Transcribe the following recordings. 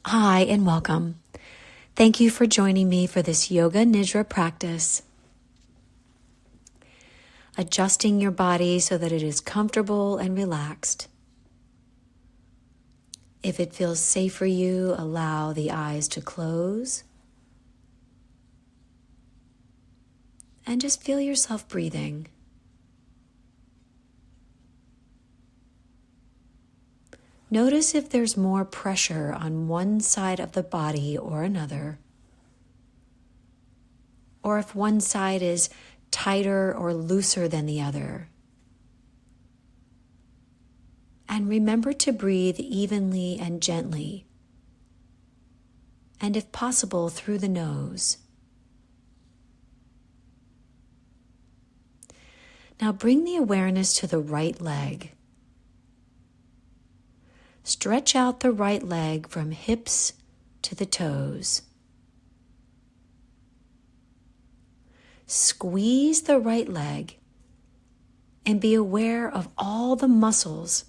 Hi and welcome. Thank you for joining me for this Yoga Nidra practice. Adjusting your body so that it is comfortable and relaxed. If it feels safe for you, allow the eyes to close. And just feel yourself breathing. Notice if there's more pressure on one side of the body or another, or if one side is tighter or looser than the other. And remember to breathe evenly and gently, and if possible, through the nose. Now bring the awareness to the right leg. Stretch out the right leg from hips to the toes. Squeeze the right leg and be aware of all the muscles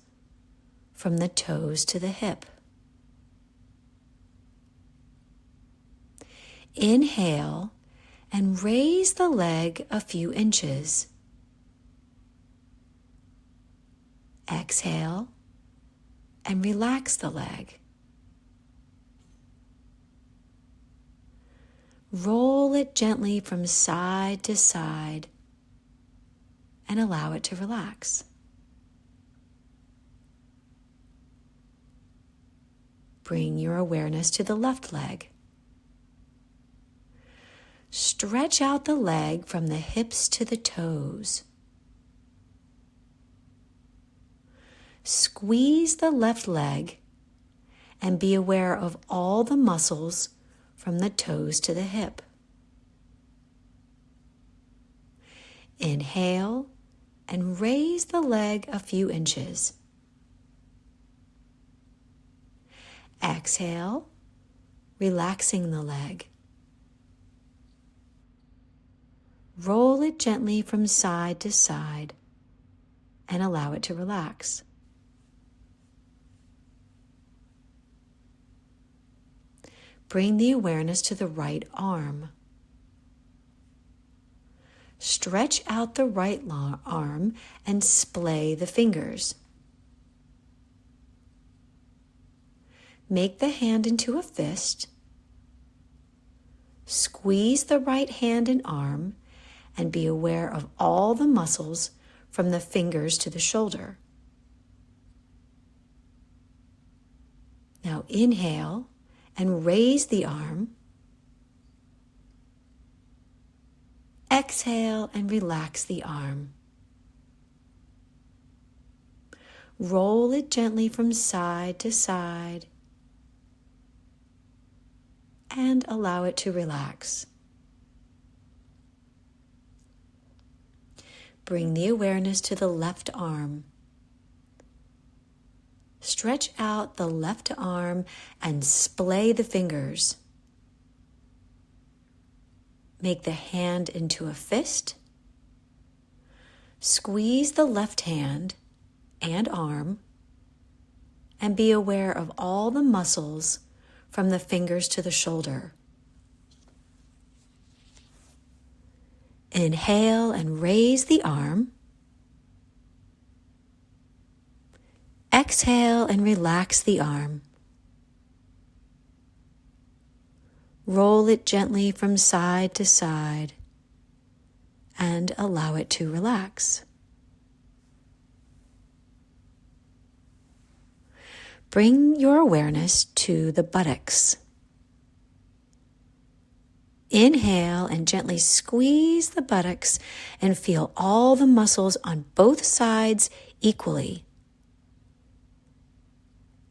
from the toes to the hip. Inhale and raise the leg a few inches. Exhale and relax the leg. Roll it gently from side to side and allow it to relax. Bring your awareness to the left leg. Stretch out the leg from the hips to the toes. Squeeze the left leg and be aware of all the muscles from the toes to the hip. Inhale and raise the leg a few inches. Exhale, relaxing the leg. Roll it gently from side to side and allow it to relax. Bring the awareness to the right arm. Stretch out the right arm and splay the fingers. Make the hand into a fist. Squeeze the right hand and arm and be aware of all the muscles from the fingers to the shoulder. Now inhale and raise the arm. Exhale and relax the arm. Roll it gently from side to side and allow it to relax. Bring the awareness to the left arm. Stretch out the left arm and splay the fingers. Make the hand into a fist. Squeeze the left hand and arm and be aware of all the muscles from the fingers to the shoulder. Inhale and raise the arm. Exhale and relax the arm. Roll it gently from side to side and allow it to relax. Bring your awareness to the buttocks. Inhale and gently squeeze the buttocks and feel all the muscles on both sides equally.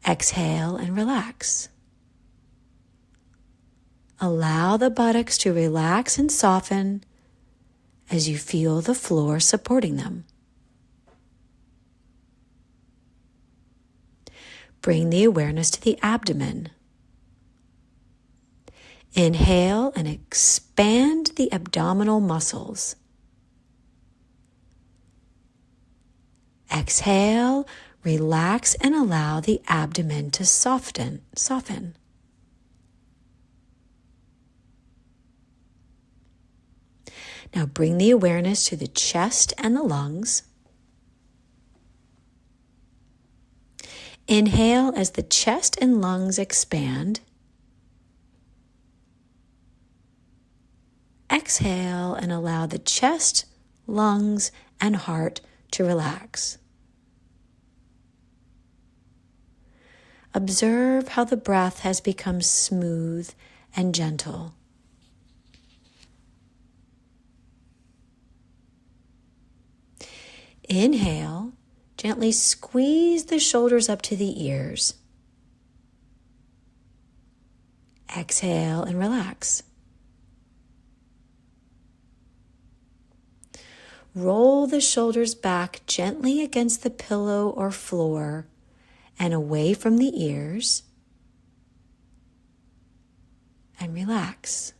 Exhale and relax. Allow the buttocks to relax and soften as you feel the floor supporting them. Bring the awareness to the abdomen. Inhale and expand the abdominal muscles. Exhale, relax and allow the abdomen to soften. Now bring the awareness to the chest and the lungs. Inhale as the chest and lungs expand. Exhale and allow the chest, lungs, and heart to relax. Observe how the breath has become smooth and gentle. Inhale, gently squeeze the shoulders up to the ears. Exhale and relax. Roll the shoulders back gently against the pillow or floor and away from the ears, and relax.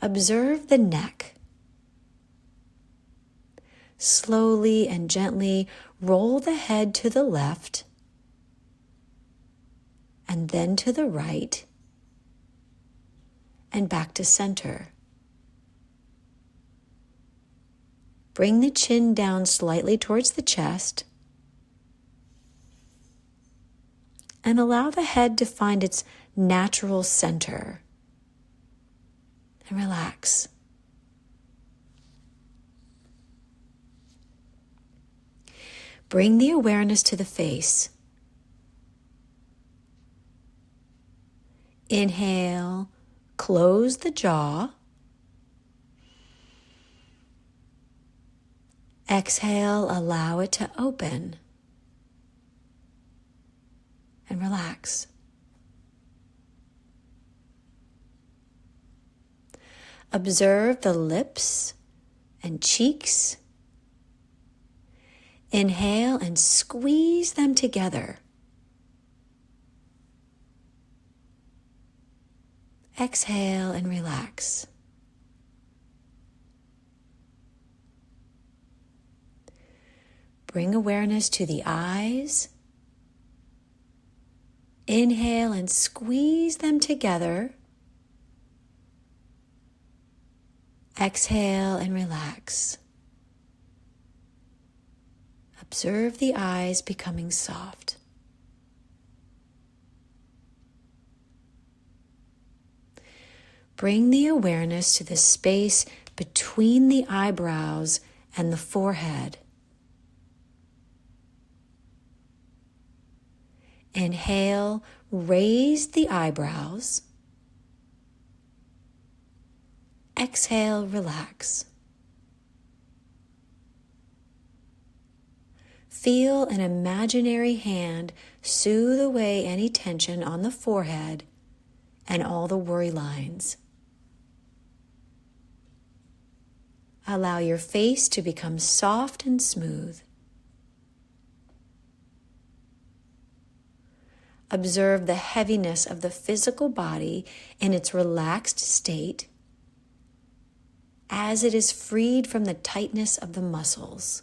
Observe the neck. Slowly and gently roll the head to the left and then to the right and back to center. Bring the chin down slightly towards the chest and allow the head to find its natural center, and relax. Bring the awareness to the face. Inhale, close the jaw. Exhale, allow it to open, and relax. Observe the lips and cheeks. Inhale and squeeze them together. Exhale and relax. Bring awareness to the eyes. Inhale and squeeze them together. Exhale and relax. Observe the eyes becoming soft. Bring the awareness to the space between the eyebrows and the forehead. Inhale, raise the eyebrows. Exhale, relax. Feel an imaginary hand soothe away any tension on the forehead and all the worry lines. Allow your face to become soft and smooth. Observe the heaviness of the physical body in its relaxed state as it is freed from the tightness of the muscles.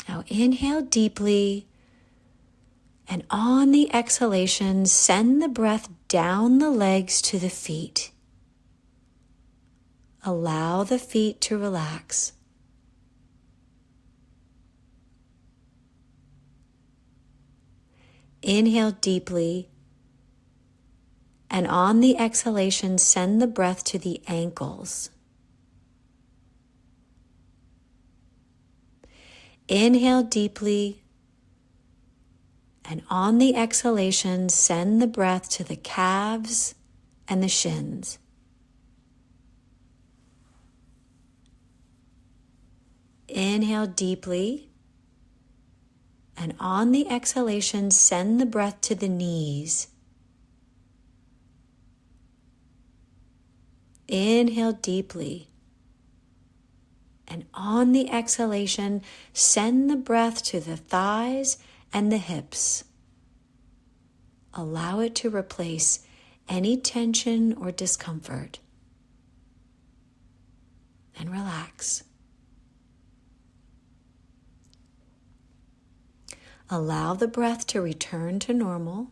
Now inhale deeply, and on the exhalation, send the breath down the legs to the feet. Allow the feet to relax. Inhale deeply, and on the exhalation, send the breath to the ankles. Inhale deeply, and on the exhalation, send the breath to the calves and the shins. Inhale deeply, and on the exhalation, send the breath to the knees. Inhale deeply, and on the exhalation, send the breath to the thighs and the hips. Allow it to replace any tension or discomfort. And relax. Allow the breath to return to normal.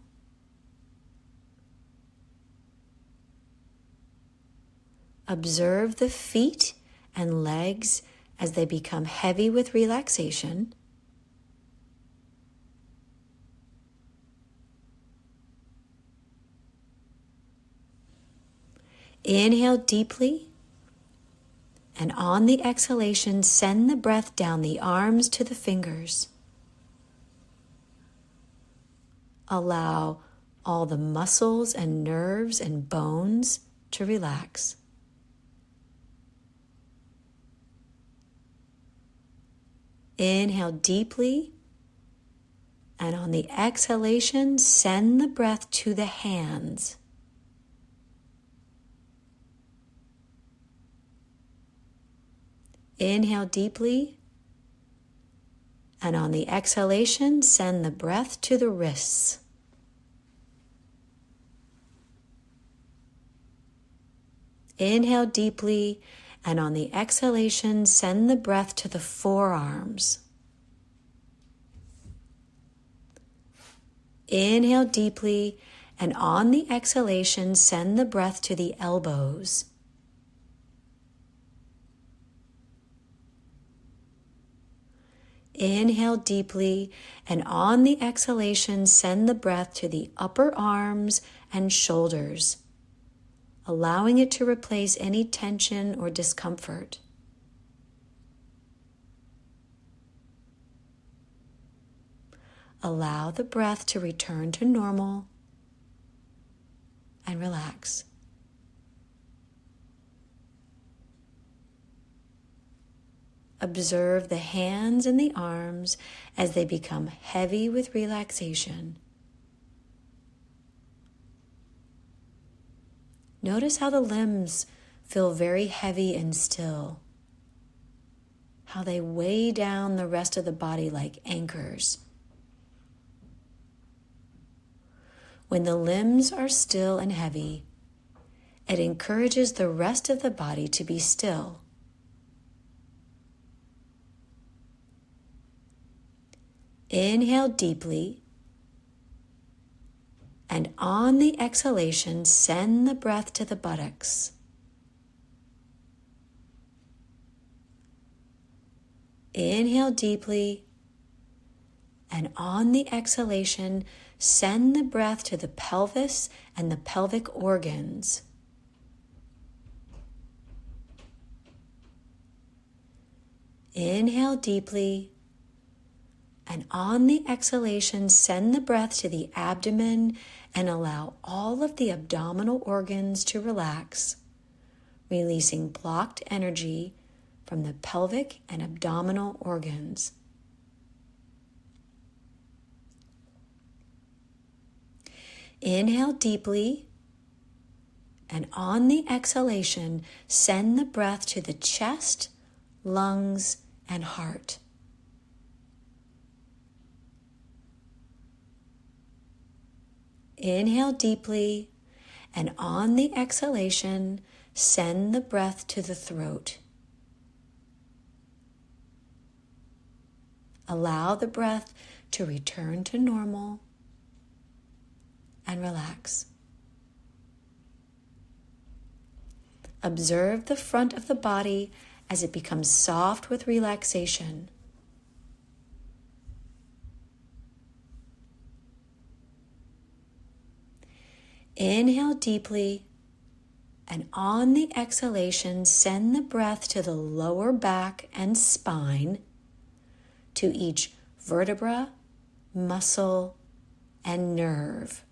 Observe the feet and legs as they become heavy with relaxation. Inhale deeply, and on the exhalation, send the breath down the arms to the fingers. Allow all the muscles and nerves and bones to relax. Inhale deeply, and on the exhalation, send the breath to the hands. Inhale deeply, and on the exhalation, send the breath to the wrists. Inhale deeply, and on the exhalation, send the breath to the forearms. Inhale deeply, and on the exhalation, send the breath to the elbows. Inhale deeply, and on the exhalation, send the breath to the upper arms and shoulders, allowing it to replace any tension or discomfort. Allow the breath to return to normal and relax. Observe the hands and the arms as they become heavy with relaxation. Notice how the limbs feel very heavy and still, how they weigh down the rest of the body like anchors. When the limbs are still and heavy, it encourages the rest of the body to be still. Inhale deeply, and on the exhalation, send the breath to the buttocks. Inhale deeply, and on the exhalation, send the breath to the pelvis and the pelvic organs. Inhale deeply, and on the exhalation, send the breath to the abdomen and allow all of the abdominal organs to relax, releasing blocked energy from the pelvic and abdominal organs. Inhale deeply, and on the exhalation, send the breath to the chest, lungs, and heart. Inhale deeply, and on the exhalation, send the breath to the throat. Allow the breath to return to normal and relax. Observe the front of the body as it becomes soft with relaxation. Inhale deeply, and on the exhalation, send the breath to the lower back and spine, to each vertebra, muscle, and nerve.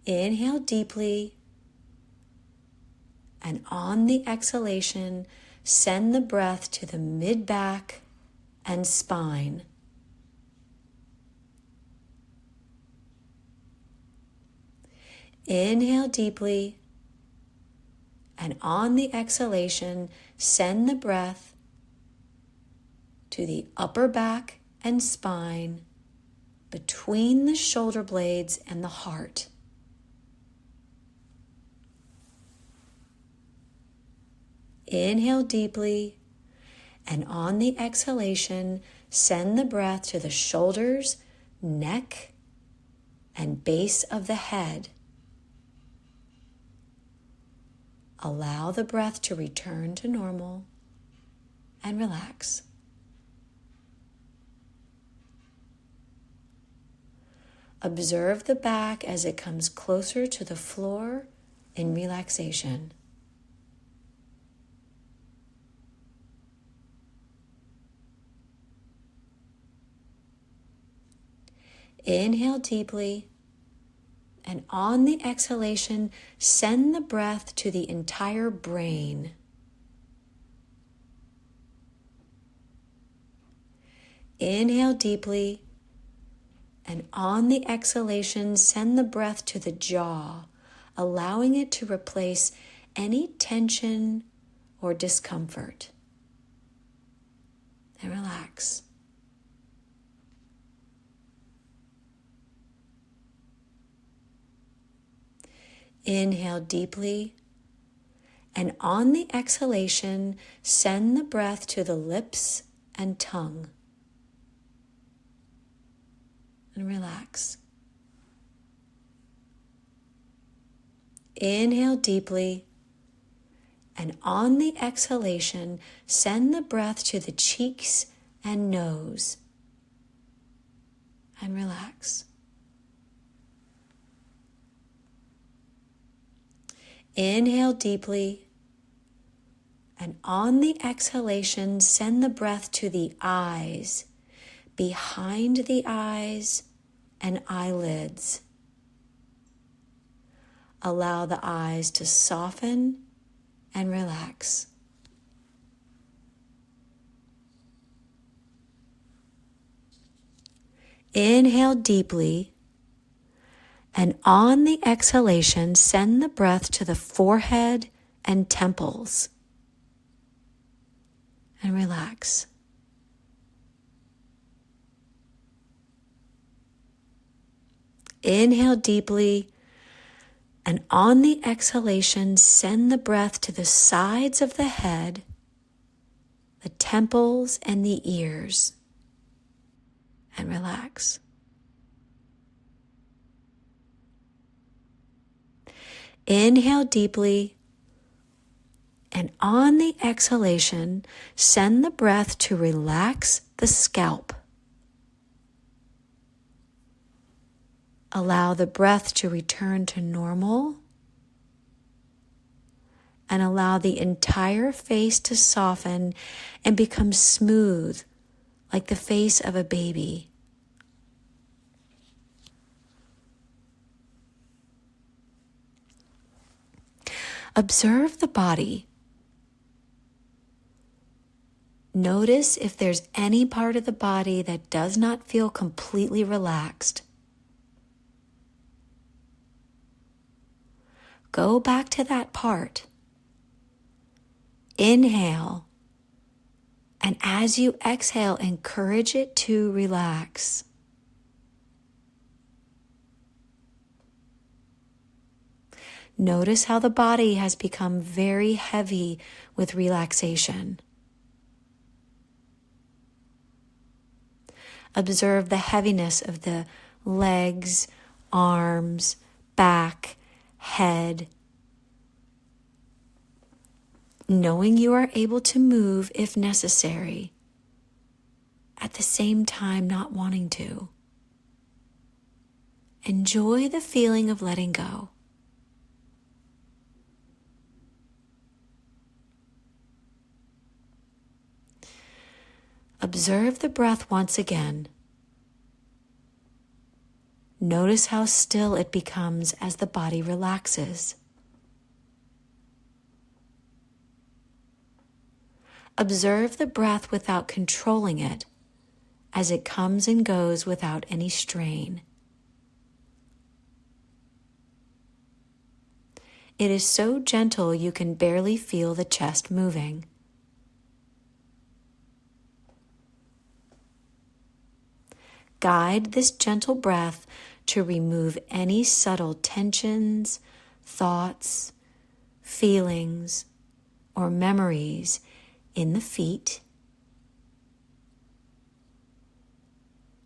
Inhale deeply, and on the exhalation, send the breath to the mid-back and spine. Inhale deeply, and on the exhalation, send the breath to the upper back and spine, between the shoulder blades and the heart. Inhale deeply, And on the exhalation, send the breath to the shoulders, neck, and base of the head. Allow the breath to return to normal and relax. Observe the back as it comes closer to the floor in relaxation. Inhale deeply, and on the exhalation, send the breath to the entire brain. Inhale deeply, and on the exhalation, send the breath to the jaw, allowing it to replace any tension or discomfort. And relax. Inhale deeply, and on the exhalation, send the breath to the lips and tongue. And relax. Inhale deeply, and on the exhalation, send the breath to the cheeks and nose. And relax. Inhale deeply, and on the exhalation, send the breath to the eyes, behind the eyes, and eyelids. Allow the eyes to soften and relax. Inhale deeply, and on the exhalation, send the breath to the forehead and temples. And relax. Inhale deeply, and on the exhalation, send the breath to the sides of the head, the temples, and the ears. And relax. Inhale deeply, and on the exhalation, send the breath to relax the scalp. Allow the breath to return to normal, and allow the entire face to soften and become smooth like the face of a baby. Observe the body. Notice if there's any part of the body that does not feel completely relaxed. Go back to that part. Inhale, and as you exhale, encourage it to relax. Notice how the body has become very heavy with relaxation. Observe the heaviness of the legs, arms, back, head. Knowing you are able to move if necessary, at the same time not wanting to. Enjoy the feeling of letting go. Observe the breath once again. Notice how still it becomes as the body relaxes. Observe the breath without controlling it, as it comes and goes without any strain. It is so gentle you can barely feel the chest moving. Guide this gentle breath to remove any subtle tensions, thoughts, feelings, or memories in the feet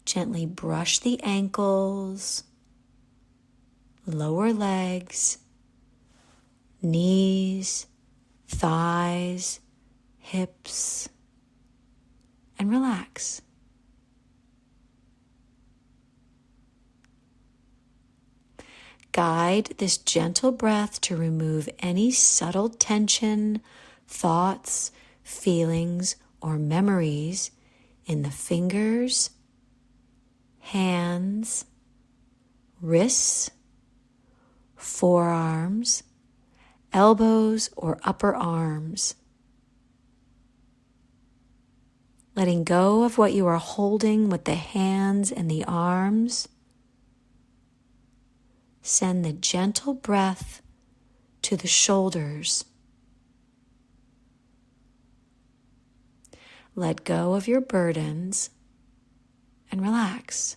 Gently brush the ankles, lower legs, knees, thighs, hips, and relax. Guide this gentle breath to remove any subtle tension, thoughts, feelings, or memories in the fingers, hands, wrists, forearms, elbows, or upper arms. Letting go of what you are holding with the hands and the arms, send the gentle breath to the shoulders. Let go of your burdens and relax.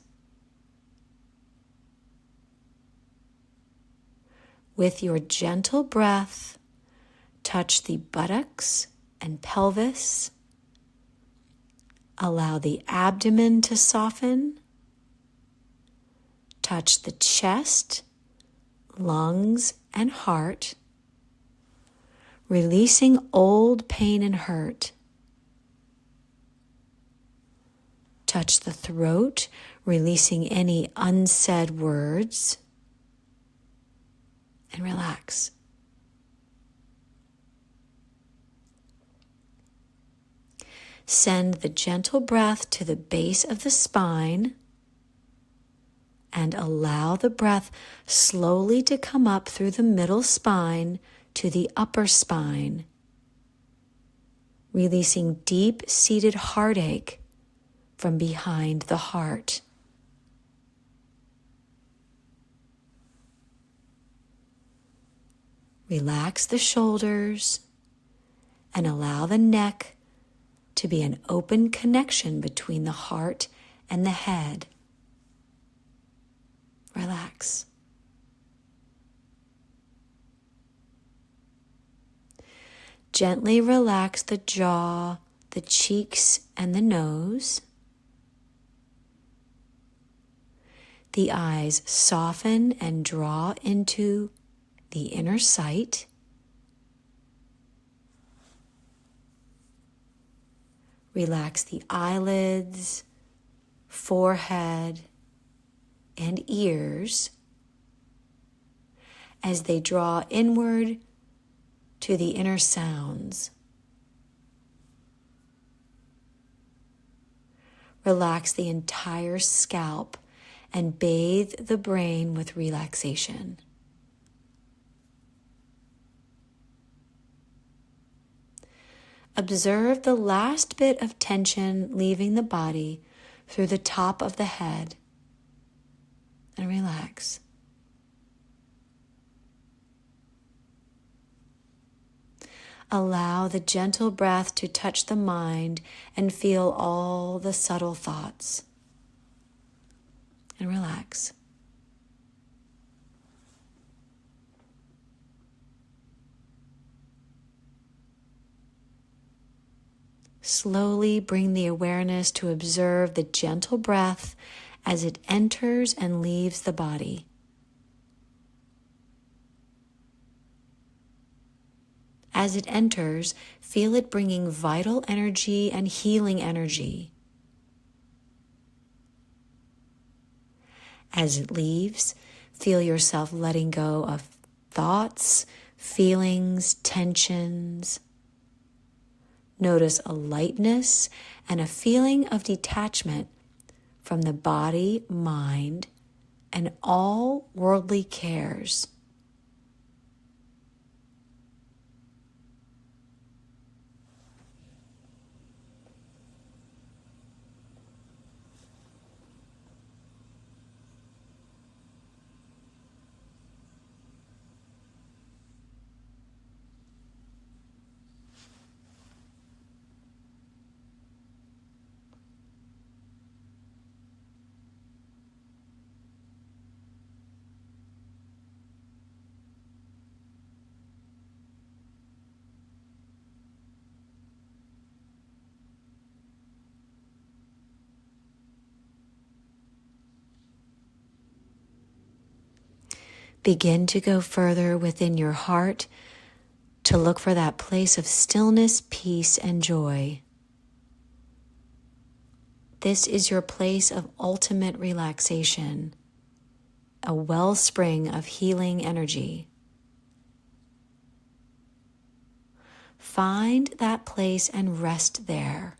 With your gentle breath, touch the buttocks and pelvis. Allow the abdomen to soften. Touch the chest, lungs, and heart, releasing old pain and hurt. Touch the throat, releasing any unsaid words, and relax. Send the gentle breath to the base of the spine and allow the breath slowly to come up through the middle spine to the upper spine, releasing deep-seated heartache from behind the heart. Relax the shoulders and allow the neck to be an open connection between the heart and the head. Relax. Gently relax the jaw, the cheeks, and the nose. The eyes soften and draw into the inner sight. Relax the eyelids, forehead, and ears as they draw inward to the inner sounds. Relax the entire scalp and bathe the brain with relaxation. Observe the last bit of tension leaving the body through the top of the head and relax. Allow the gentle breath to touch the mind and feel all the subtle thoughts. And relax. Slowly bring the awareness to observe the gentle breath as it enters and leaves the body. As it enters, feel it bringing vital energy and healing energy. As it leaves, feel yourself letting go of thoughts, feelings, tensions. Notice a lightness and a feeling of detachment from the body, mind, and all worldly cares. Begin to go further within your heart to look for that place of stillness, peace, and joy. This is your place of ultimate relaxation, a wellspring of healing energy. Find that place and rest there.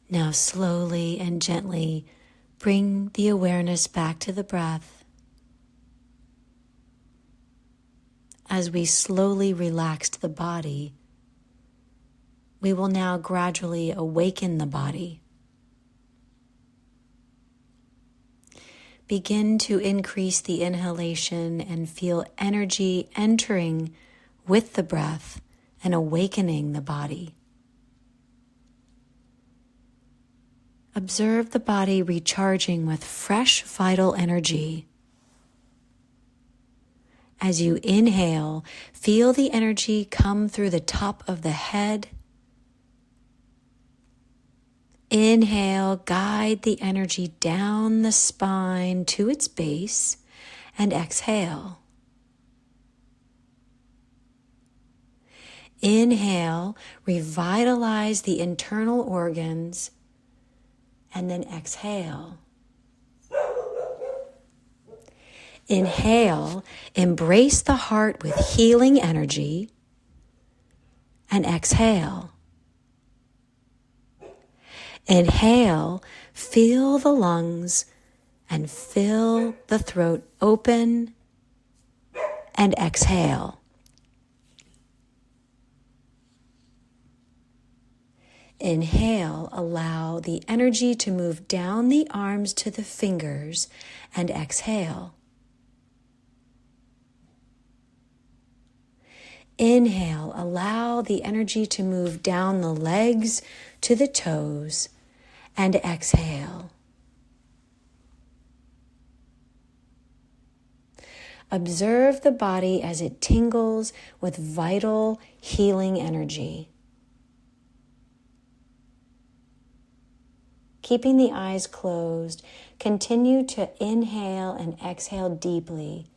Now slowly and gently bring the awareness back to the breath. As we slowly relaxed the body, we will now gradually awaken the body. Begin to increase the inhalation and feel energy entering with the breath and awakening the body. Observe the body recharging with fresh vital energy. As you inhale, feel the energy come through the top of the head. Inhale, guide the energy down the spine to its base, and exhale. Inhale, revitalize the internal organs, and then exhale. Inhale, embrace the heart with healing energy, and exhale. Inhale, fill the lungs and fill the throat open, and exhale. Inhale, allow the energy to move down the arms to the fingers, and exhale. Inhale, allow the energy to move down the legs to the toes, and exhale. Observe the body as it tingles with vital healing energy. Keeping the eyes closed, continue to inhale and exhale deeply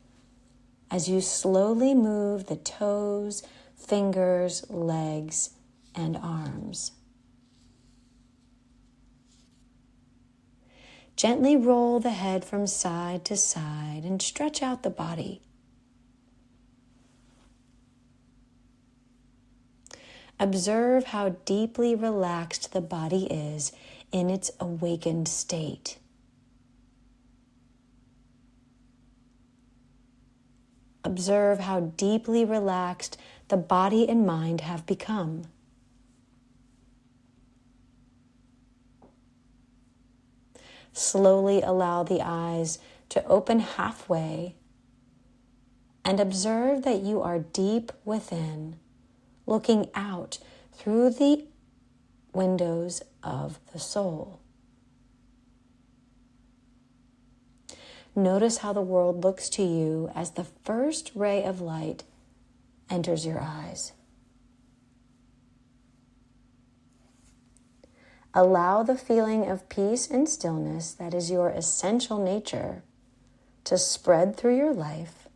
as you slowly move the toes, fingers, legs, and arms. Gently roll the head from side to side and stretch out the body. Observe how deeply relaxed the body is in its awakened state. Observe how deeply relaxed the body and mind have become. Slowly allow the eyes to open halfway and observe that you are deep within, looking out through the windows of the soul. Notice how the world looks to you as the first ray of light enters your eyes. Allow the feeling of peace and stillness that is your essential nature to spread through your life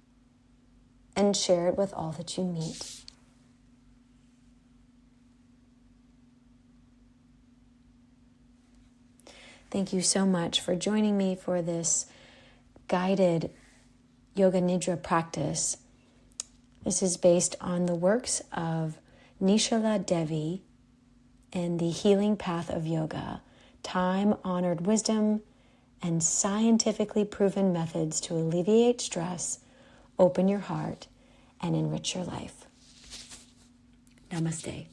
and share it with all that you meet. Thank you so much for joining me for this guided Yoga Nidra practice. This is based on the works of Nishala Devi in The Healing Path of Yoga, time-honored wisdom and scientifically proven methods to alleviate stress, open your heart, and enrich your life. Namaste.